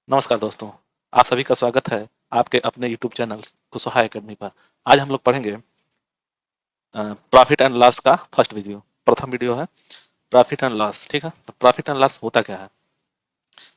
नमस्कार दोस्तों, आप सभी का स्वागत है आपके अपने यूट्यूब चैनल कुशवाहा एकेडमी पर। आज हम लोग पढ़ेंगे प्रॉफिट एंड लॉस का फर्स्ट वीडियो। प्रथम वीडियो है प्रॉफिट एंड लॉस। ठीक है, तो प्रॉफिट एंड लॉस होता क्या है?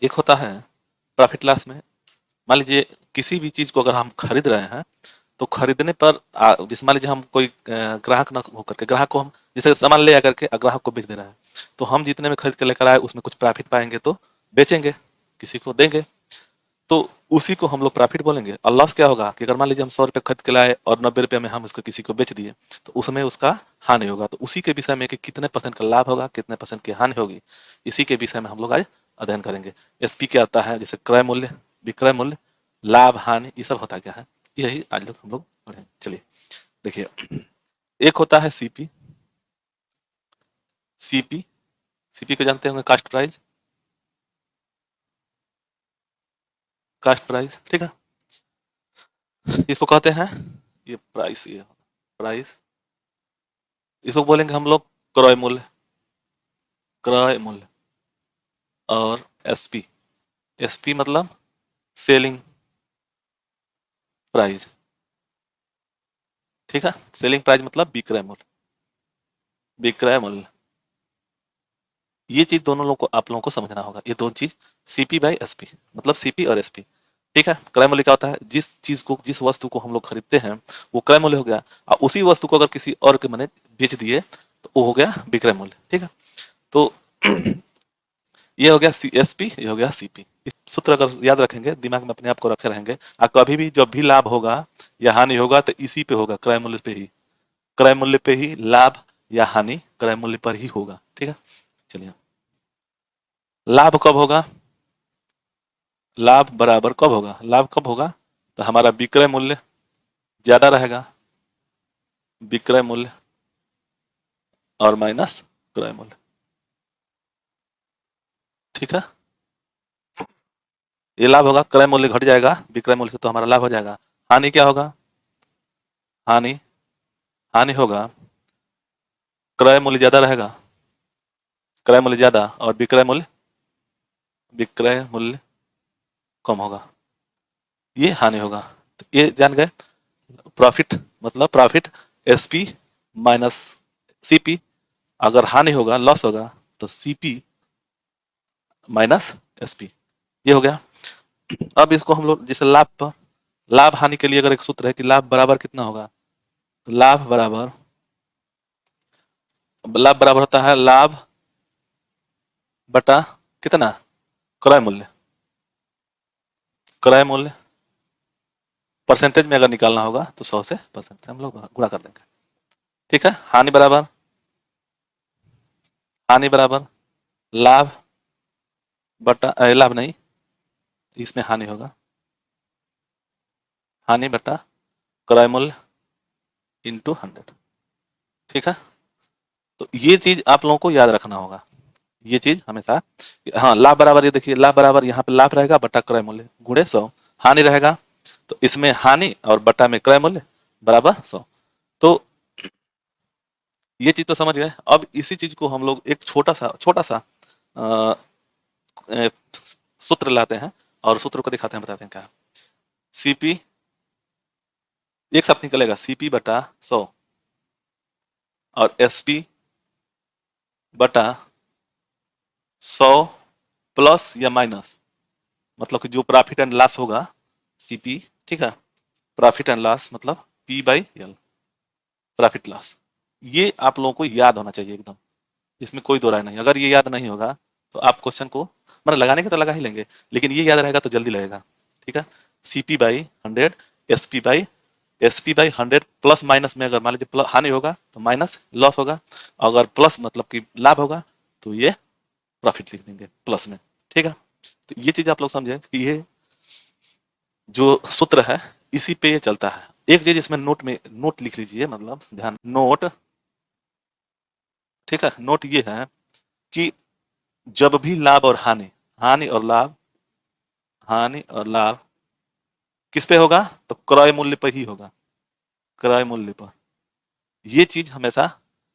एक होता है प्रॉफिट लॉस में, मान लीजिए किसी भी चीज़ को अगर हम खरीद रहे हैं तो खरीदने पर जैसे मान लीजिए हम कोई ग्राहक ना होकर के, ग्राहक को हम जैसे सामान ले आकर के ग्राहक को बेच दे रहे हैं, तो हम जितने में खरीद के लेकर आए उसमें कुछ प्रॉफिट पाएंगे तो बेचेंगे, किसी को देंगे, तो उसी को हम लोग प्रॉफिट बोलेंगे। और लॉस क्या होगा कि अगर मान लीजिए हम 100 रुपये खरीद के लाए और 90 रुपये में हम इसको किसी को बेच दिए, तो उसमें उसका हानि होगा। तो उसी के विषय में कि कितने परसेंट का लाभ होगा, कितने परसेंट की हानि होगी, इसी के विषय में हम लोग आज अध्ययन करेंगे। एसपी क्या आता है, जैसे क्रय मूल्य, विक्रय मूल्य, लाभ, हानि, ये सब होता क्या है, यही आज लोग हम लोग पढ़ेंगे। चलिए देखिए, एक होता है सीपी। सीपी सीपी को जानते होंगे, कास्ट प्राइस। कास्ट प्राइस, ठीक है, इसको कहते हैं, ये प्राइस, ये प्राइस, इसको बोलेंगे हम लोग क्रय मूल्य। क्रय मूल्य। और एसपी, एसपी मतलब सेलिंग प्राइस। ठीक है, सेलिंग प्राइस मतलब विक्रय मूल्य। विक्रय मूल्य, ये चीज दोनों लोगों को, आप लोगों को समझना होगा। ये दो चीज, सीपी बाई एसपी, मतलब सीपी और एसपी। ठीक है, क्रय मूल्य क्या होता है, जिस चीज को, जिस वस्तु को हम लोग खरीदते हैं वो क्रय मूल्य हो गया, और उसी वस्तु को अगर किसी और के मैंने बेच दिए तो वो हो गया विक्रय मूल्य। ठीक है, तो ये हो गया सी एस पी, ये हो गया सीपी। इस सूत्र अगर याद रखेंगे, दिमाग में अपने आप को रखे रहेंगे, और कभी भी जब भी लाभ होगा या हानि होगा तो इसी पे होगा, क्रय मूल्य पे ही। क्रय मूल्य पे ही लाभ या हानि क्रय मूल्य पर ही होगा। ठीक है, चलिए, लाभ कब होगा? लाभ बराबर कब होगा? लाभ कब होगा? तो हमारा विक्रय मूल्य ज्यादा रहेगा, विक्रय मूल्य और माइनस क्रय मूल्य। ठीक है, ये लाभ होगा, क्रय मूल्य घट जाएगा विक्रय मूल्य से, तो हमारा लाभ हो जाएगा। हानि क्या होगा? हानि, हानि होगा, क्रय मूल्य ज्यादा रहेगा, क्रय मूल्य ज्यादा और विक्रय मूल्य, विक्रय मूल्य कम होगा, ये हानि होगा। तो ये जान गए, प्रॉफिट मतलब प्रॉफिट एसपी माइनस सीपी। अगर हानि होगा, लॉस होगा, तो सीपी माइनस एसपी, ये हो गया। अब इसको हम लोग जैसे लाभ पर, लाभ हानि के लिए अगर एक सूत्र है कि लाभ बराबर कितना होगा, तो लाभ बराबर होता है लाभ बटा कितना, क्रय मूल्य। क्रय मूल्य परसेंटेज में अगर निकालना होगा तो 100 से परसेंट से हम लोग गुणा कर देंगे। ठीक है, हानि बराबर, हानि बराबर लाभ बटा लाभ नहीं, इसमें हानि होगा, हानि बटा क्रय मूल्य इंटू 100। ठीक है, तो ये चीज आप लोगों को याद रखना होगा, ये चीज हमेशा। हाँ, लाभ बराबर, ये देखिए, लाभ बराबर यहाँ पे लाभ रहेगा बटा क्रय मूल्य गुणे 100, हानि रहेगा तो इसमें हानि और बटा में क्रय मूल्य बराबर 100। तो ये चीज तो समझ गए। अब इसी चीज को हम लोग एक छोटा सा अ, अ, सूत्र लाते हैं और सूत्र को दिखाते हैं, बताते हैं क्या। सीपी एक साथ निकलेगा, सीपी बटा 100 और एसपी बटा 100 प्लस या माइनस, मतलब कि जो प्रॉफिट एंड लॉस होगा, सीपी। ठीक है, प्रॉफिट एंड लॉस मतलब P by L, profit loss. ये आप लोगों को याद होना चाहिए एकदम, इसमें कोई दो राय नहीं। अगर ये याद नहीं होगा तो आप क्वेश्चन को, मतलब लगाने के तो लगा ही लेंगे, लेकिन ये याद रहेगा तो जल्दी लगेगा। ठीक है, CP by 100, SP by 100 plus minus में, अगर मान लीजिए हानि होगा तो माइनस लॉस होगा, अगर प्लस मतलब कि लाभ होगा तो ये प्रॉफिट लिख देंगे प्लस में। ठीक है, तो ये चीज आप लोग समझे कि ये जो सूत्र है इसी पे ये चलता है। एक चीज इसमें नोट में, नोट लिख लीजिए, मतलब ध्यान नोट। ठीक है, नोट ये है कि जब भी लाभ और हानि, हानि और लाभ, हानि और लाभ किस पे होगा, तो क्रय मूल्य पर ही होगा, क्रय मूल्य पर। ये चीज हमेशा,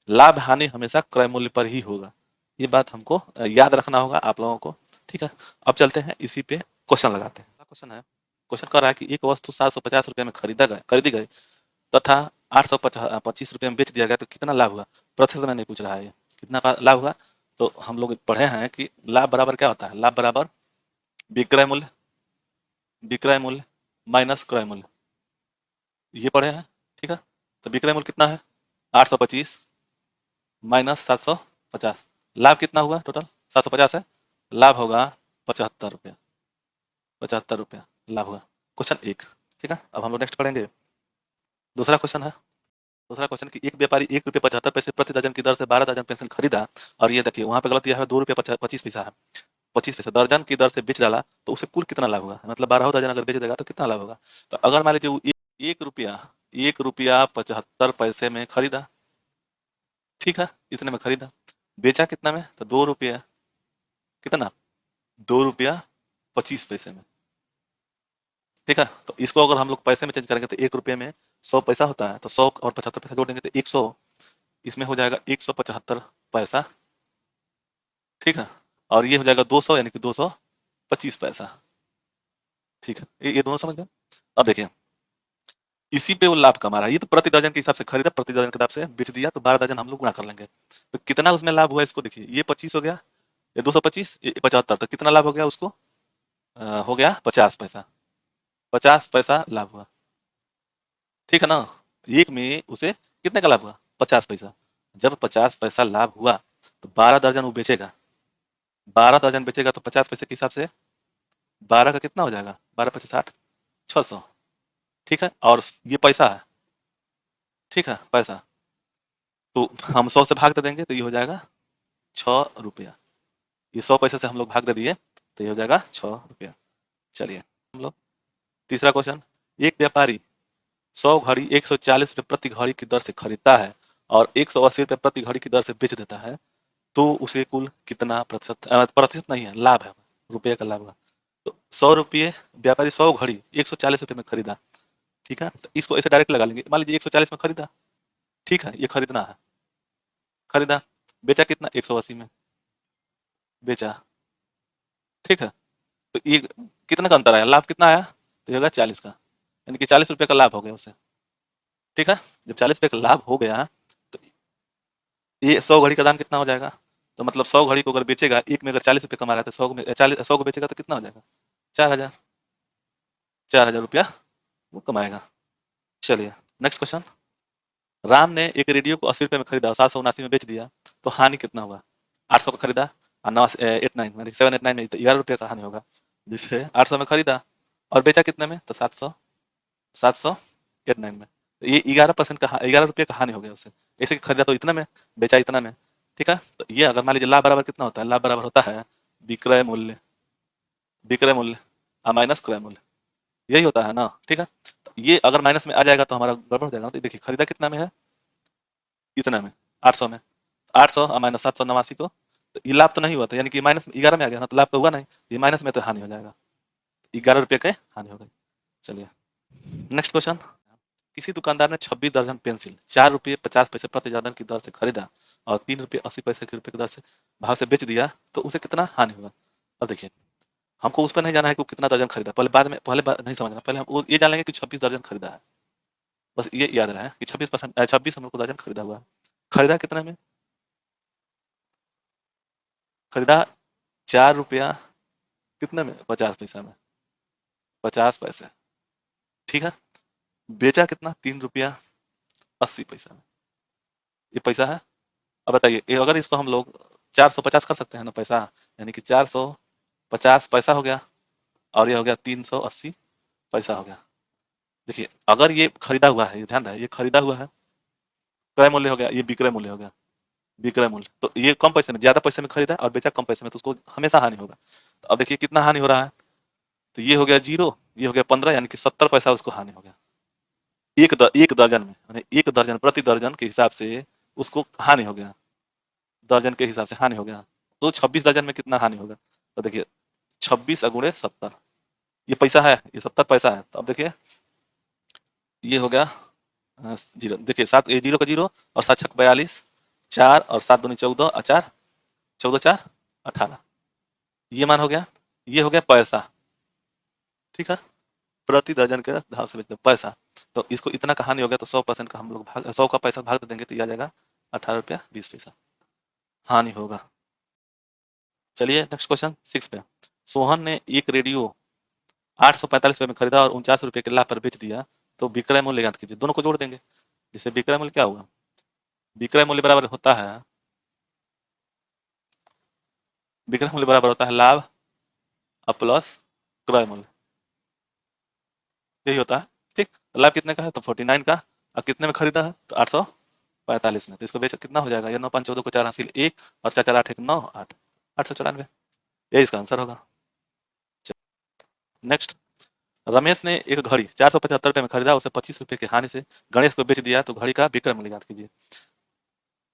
लाभ हानि हमेशा क्रय मूल्य पर ही होगा, ये बात हमको याद रखना होगा आप लोगों को। ठीक है, अब चलते हैं इसी पे क्वेश्चन लगाते हैं। क्वेश्चन है, क्वेश्चन कर रहा है कि एक वस्तु 750 रुपये में खरीदी गई तथा 825 रुपये में बेच दिया गया तो कितना लाभ हुआ। प्रतिशत में नहीं पूछ रहा है, ये कितना का लाभ हुआ। तो हम लोग पढ़े हैं कि लाभ बराबर क्या होता है, लाभ बराबर विक्रय मूल्य माइनस क्रय मूल्य, ये पढ़े हैं। ठीक है, तो विक्रय मूल्य कितना है 825 माइनस 750, लाभ कितना हुआ टोटल 750 है, लाभ होगा 75 रुपया, 75 रुपया लाभ हुआ। क्वेश्चन एक। ठीक है, अब हम लोग नेक्स्ट पढ़ेंगे दूसरा क्वेश्चन है। दूसरा क्वेश्चन कि एक व्यापारी 1 रुपये 75 पैसे प्रति दर्जन की दर से 12 दर्जन पेंसिल खरीदा, और ये देखिए वहां पे गलत दिया है 2 रुपये 25 पैसा है, 25 पैसे दर्जन की दर से बेच डाला तो उसे कुल कितना लाभ होगा, मतलब 12 दर्जन अगर बेच देगा तो कितना लाभ होगा। तो अगर मान लीजिए वो 1 रुपया 75 पैसे में खरीदा, ठीक है, इतने में खरीदा, बेचा कितना में, तो 2 रुपया कितना 2 रुपया 25 पैसे में। ठीक है, तो इसको अगर हम लोग पैसे में चेंज करेंगे तो 1 रुपये में 100 पैसा होता है, तो 100 और 75 पैसा जोड़ देंगे तो 100, इसमें हो जाएगा 175 पैसा। ठीक है, और ये हो जाएगा 200 यानी कि 225 पैसा। ठीक है, ये दोनों समझ गए। अब देखिए इसी पे वो लाभ कमा रहा है, ये तो प्रति दर्जन के हिसाब से खरीदा, प्रति दर्जन के हिसाब से बेच दिया, तो 12 दर्जन हम लोग गुणा कर लेंगे तो कितना उसमें लाभ हुआ इसको देखिए, ये 25 हो गया, ये 225, ये 75, तो कितना लाभ हो गया उसको, हो गया 50 पैसा, 50 पैसा लाभ हुआ। ठीक है ना, एक में उसे कितने का लाभ हुआ 50 पैसा। जब 50 पैसा लाभ हुआ तो 12 दर्जन वो बेचेगा, 12 दर्जन बेचेगा तो 50 पैसे के हिसाब से 12 का कितना हो जाएगा, 12 × 50 = 600। ठीक है, और ये पैसा है, ठीक है पैसा, तो हम 100 से भाग दे देंगे तो ये हो जाएगा 6 रुपया, ये 100 पैसे से हम लोग भाग दे दिए तो ये हो जाएगा 6 रुपया। चलिए हम लोग तीसरा क्वेश्चन, एक व्यापारी 100 घड़ी 140 रुपये प्रति घड़ी की दर से खरीदता है और 180 रुपये प्रति घड़ी की दर से बेच देता है, तो उसे कुल कितना प्रतिशत, प्रतिशत नहीं है लाभ है, रुपये का लाभ है। तो 100 रुपये व्यापारी 100 घड़ी 140 रुपये में खरीदा, ठीक है, तो इसको ऐसे डायरेक्ट लगा लेंगे, मान लीजिए 140 में खरीदा, ठीक है, ये खरीदना है, खरीदा, बेचा कितना 180 में बेचा, ठीक है, तो ये कितना का अंतर आया, लाभ कितना आया, तो ये होगा 40 का, यानी कि 40 रुपये का लाभ हो गया उसे। ठीक है, जब 40 रुपये का लाभ हो गया तो ये 100 घड़ी का दाम कितना हो जाएगा, तो मतलब 100 घड़ी को अगर बेचेगा, एक में अगर 40 रुपये कमा रहा है तो 100 में 100 को बेचेगा तो कितना हो जाएगा 4000, 4000 रुपया वो कमाएगा। चलिए नेक्स्ट क्वेश्चन, राम ने एक रेडियो को 80 रुपये में खरीदा और 779 में बेच दिया, तो हानि कितना हुआ, 800 का खरीदा और 989 789 में 11 रुपये का हानि होगा, जिससे 800 में खरीदा और बेचा कितने में, तो 789 में, तो ये 11% का 11 रुपये का हानि हो गया उसे, ऐसे खरीदा तो इतना में, बेचा इतना में। ठीक है, तो ये अगर मान लीजिए लाभ बराबर कितना होता है, लाभ बराबर होता है विक्रय मूल्य, विक्रय मूल्य माइनस क्रय मूल्य, यही होता है ना। ठीक है, तो ये अगर माइनस में आ जाएगा तो हमारा गड़बड़ हो जाएगा। तो देखिए खरीदा कितना में है, इतना में 800 में, 800 माइनस 789 को, तो ये लाभ तो नहीं हुआ था, यानी कि माइनस 11 में आ गया ना, तो लाभ तो हुआ नहीं, ये माइनस में तो हानि हो जाएगा, 11 रुपये के हानि हो गई। चलिए नेक्स्ट क्वेश्चन, किसी दुकानदार ने 26 दर्जन पेंसिल 4 रुपये 50 पैसे प्रति दर्जन की दर से खरीदा और 3 रुपये 80 पैसे की रुपये की दर से भाव से बेच दिया, तो उसे कितना हानि हुआ। अब देखिए हमको उस पर नहीं जाना है कि वो कितना दर्जन खरीदा, पहले बात नहीं समझना, पहले हम ये जान लेंगे कि 26 दर्जन खरीदा है, बस ये याद रहा है कि 26 हम लोग को दर्जन खरीदा हुआ है। खरीदा कितना में, खरीदा 4 रुपया कितने में 50 पैसा में, 50 पैसे। ठीक है, बेचा कितना 3 रुपया 80 पैसा में, ये पैसा है। अब बताइए अगर इसको हम लोग 450 कर सकते हैं ना पैसा, यानी कि 450 पैसा हो गया और ये हो गया 380 पैसा हो गया। देखिए अगर ये खरीदा हुआ है, ये ध्यान रहे, ये खरीदा हुआ है, क्रय मूल्य हो गया, ये विक्रय मूल्य हो गया, विक्रय मूल्य, तो ये कम पैसे में, ज्यादा पैसे में खरीदा और बेचा कम पैसे में, तो उसको हमेशा हानि होगा। तो अब देखिए कितना हानि हो रहा है, तो ये हो गया 0, ये हो गया 15, यानी कि 70 पैसा उसको हानि हो गया, एक दर्जन में, यानी एक दर्जन प्रति दर्जन के हिसाब से उसको हानि हो गया, दर्जन के हिसाब से हानि हो गया। तो 26 दर्जन में कितना हानि होगा, तो देखिए 26 × 70, ये पैसा है, ये 70 पैसा है, तो अब देखिए ये हो गया 0, देखिए 7 0 का 0 और 7 छक 42, 4 और 7 दूनी 14 और 4 14 4 18, ये मान हो गया, ये हो गया पैसा, ठीक है, प्रति दर्जन के भाव से बेचते पैसा। तो इसको इतना का हानि हो गया तो 100% का हम लोग भाग 100 का पैसा भाग दे देंगे तो ये आ जाएगा 18 रुपया 20 पैसा हानि होगा। चलिए नेक्स्ट क्वेश्चन 6 पे। सोहन ने एक रेडियो 845 रुपये में खरीदा और 49 रुपये के लाभ पर बेच दिया, तो विक्रय मूल्य ज्ञात कीजिए। दोनों को जोड़ देंगे, जिससे विक्रय मूल्य क्या होगा, विक्रय मूल्य बराबर होता है, विक्रय मूल्य बराबर होता है लाभ प्लस क्रय मूल्य, यही होता है। ठीक, लाभ कितने का है तो 49 का, और कितने में खरीदा है तो 845 में, तो इसको बेच कितना हो जाएगा, ये 9 5 14 को 4 हासिल 1 और 4 4 8 1 9 8 894, यही इसका आंसर होगा। नेक्स्ट, रमेश ने एक घड़ी 475 रुपये में खरीदा, उसे 25 रुपये की हानि से गणेश को बेच दिया, तो घड़ी का विक्रय मूल्य ज्ञात कीजिए।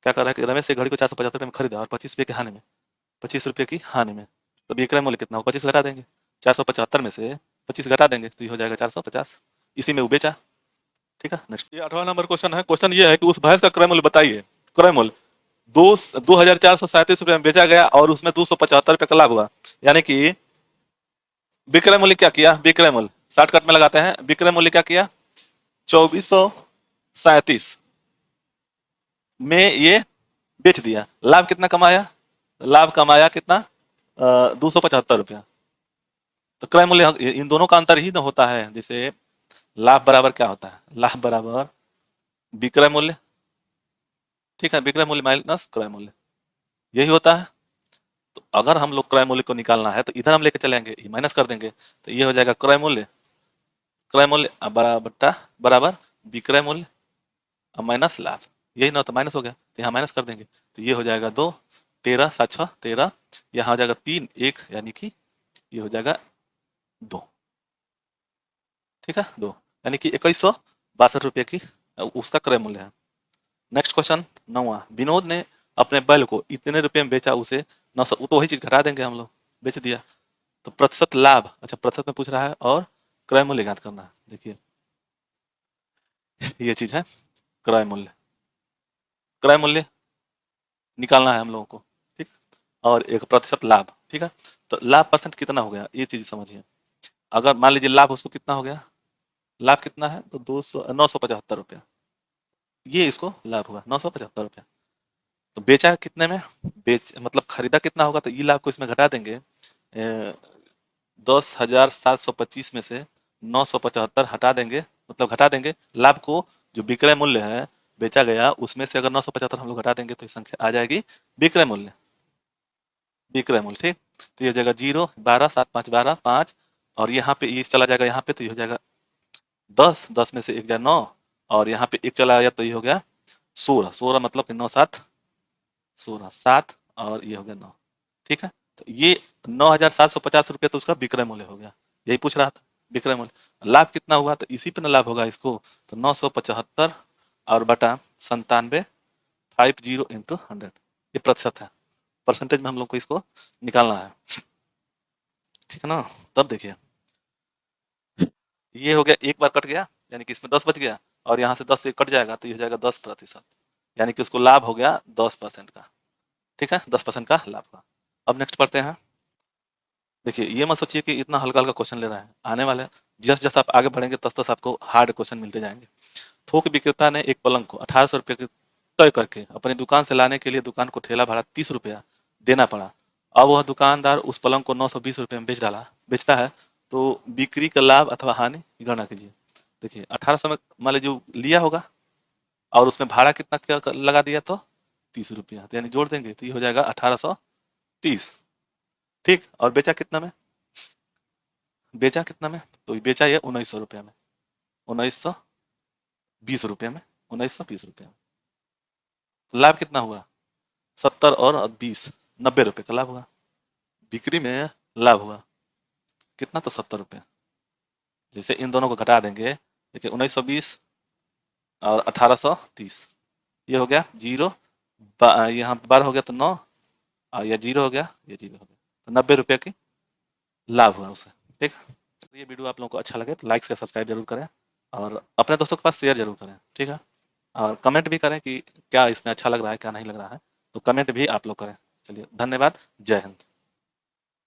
क्या कर रहा है कि रमेश से घड़ी को 475 रुपये में खरीदा और 25 रुपये की हानि में, 25 रुपये की हानि में, तो विक्रय मूल्य कितना हो, 25 घटा देंगे, 475 में से 25 घटा देंगे तो ये हो जाएगा 450, इसी में वो बेचा। ठीक है, नेक्स्ट, ये 8वां नंबर क्वेश्चन है। क्वेश्चन ये है कि उस भैंस का क्रय मूल्य बताइए। क्रय मूल्य 2,437 रुपये में बेचा गया और उसमें 275 रुपये का लाभ हुआ, यानी कि विक्रय मूल्य क्या किया, विक्रय मूल्य शॉर्टकट में लगाते हैं, विक्रय मूल्य क्या किया 2437 में ये बेच दिया, लाभ कितना कमाया, लाभ कमाया कितना 275 रुपया। तो क्रय मूल्य इन दोनों का अंतर ही न होता है, जैसे लाभ बराबर क्या होता है, लाभ बराबर विक्रय मूल्य, ठीक है, विक्रय मूल्य माइनस क्रय मूल्य, यही होता है। तो अगर हम लोग क्रय मूल्य को निकालना है तो इधर हम लेके चलेंगे, माइनस कर देंगे, तो ये हो जाएगा क्रय मूल्य, क्रय मूल्य बराबर बराबर विक्रय मूल्य माइनस लाभ, यही ना, तो माइनस हो गया तो यहाँ माइनस कर देंगे, तो ये हो जाएगा 2 13 7 6 13, यहाँ हो जाएगा 3 1, यानी कि ये हो जाएगा 2, ठीक है 2, यानी कि 2162 रुपये की उसका क्रय मूल्य है। नेक्स्ट क्वेश्चन 9वां, विनोद ने अपने बैल को इतने रुपये में बेचा, उसे 900, तो वही चीज घटा देंगे हम लोग, बेच दिया, तो प्रतिशत लाभ, अच्छा प्रतिशत में पूछ रहा है और क्रय मूल्य ज्ञात करना है। देखिए ये चीज है क्रय मूल्य, क्रय मूल्य निकालना है हम लोगों को, ठीक, और एक प्रतिशत लाभ, ठीक है, तो लाभ परसेंट कितना हो गया ये चीज समझिए। अगर मान लीजिए लाभ उसको कितना हो गया, लाभ कितना है तो 975 रुपया, ये इसको लाभ हुआ 975 रुपया, तो बेचा कितने में, बेच मतलब खरीदा कितना होगा, तो ये लाभ को इसमें घटा देंगे, 10,725 में से 975 हटा देंगे, मतलब घटा देंगे लाभ को, जो विक्रय मूल्य है बेचा गया उसमें से अगर 975 हम लोग घटा देंगे तो संख्या आ जाएगी विक्रय मूल्य, विक्रय मूल्य, ठीक, तो ये हो जाएगा 0 12 7 5 12 5, और यहाँ पे ये चला जाएगा यहाँ पे, तो ये हो जाएगा 10 10 में से 1 जाए 9, और यहाँ पे 1 चला गया तो ये हो गया 16 16, मतलब कि 9 7 16 7, और ये हो गया 9, ठीक है, तो ये 9,750 रुपये तो उसका विक्रय मूल्य हो गया, यही पूछ रहा था विक्रय मूल्य। लाभ कितना हुआ तो इसी पे ना लाभ होगा इसको, तो 975 और बटा 97 50 इंटू 100, ये प्रतिशत है, परसेंटेज में हम लोग को इसको निकालना है, ठीक है ना। तब देखिए ये हो गया, एक बार कट गया यानी कि इसमें 10 बच गया, और यहाँ से 10 से कट जाएगा तो ये हो जाएगा 10%, यानी कि उसको लाभ हो गया 10% का, ठीक है 10% का लाभ का। अब नेक्स्ट पढ़ते हैं। देखिए ये मत सोचिए कि इतना हल्का हल्का क्वेश्चन ले रहा है, आने वाले जैसे जैसे आप आगे बढ़ेंगे तस तस आपको हार्ड क्वेश्चन मिलते जाएंगे। थोक विक्रेता ने एक पलंग को 1800 रुपये के तय करके अपनी दुकान से लाने के लिए दुकान को ठेला भाड़ा 30 रुपया देना पड़ा। अब वह दुकानदार उस पलंग को 920 रुपये में बेचता है, तो बिक्री का लाभ अथवा हानि की गणना कीजिए। देखिए 1800 में मान लीजिए जो लिया होगा और उसमें भाड़ा कितना लगा दिया तो 30 रुपया, तो यानी जोड़ देंगे तो ये हो जाएगा 1830, ठीक, और बेचा कितना में, बेचा कितना में तो बेचा ये 1900 रुपया में, 1920 रुपये में, 1920 रुपये में, लाभ कितना हुआ 70 और 20 90 रुपये का लाभ हुआ, बिक्री में लाभ हुआ कितना तो 70 रुपये, जैसे इन दोनों को घटा देंगे, देखिए 1920 और 1830, ये हो गया 0, यहाँ 12 हो गया तो 9, और यह 0 हो गया, ये 0 हो गया, तो 90 रुपये की लाभ हुआ उसे, ठीक। ये वीडियो आप लोगों को अच्छा लगे तो लाइक से सब्सक्राइब जरूर करें, और अपने दोस्तों के पास शेयर जरूर करें, ठीक है, और कमेंट भी करें कि क्या इसमें अच्छा लग रहा है क्या नहीं लग रहा है, तो कमेंट भी आप लोग करें। चलिए धन्यवाद, जय हिंद।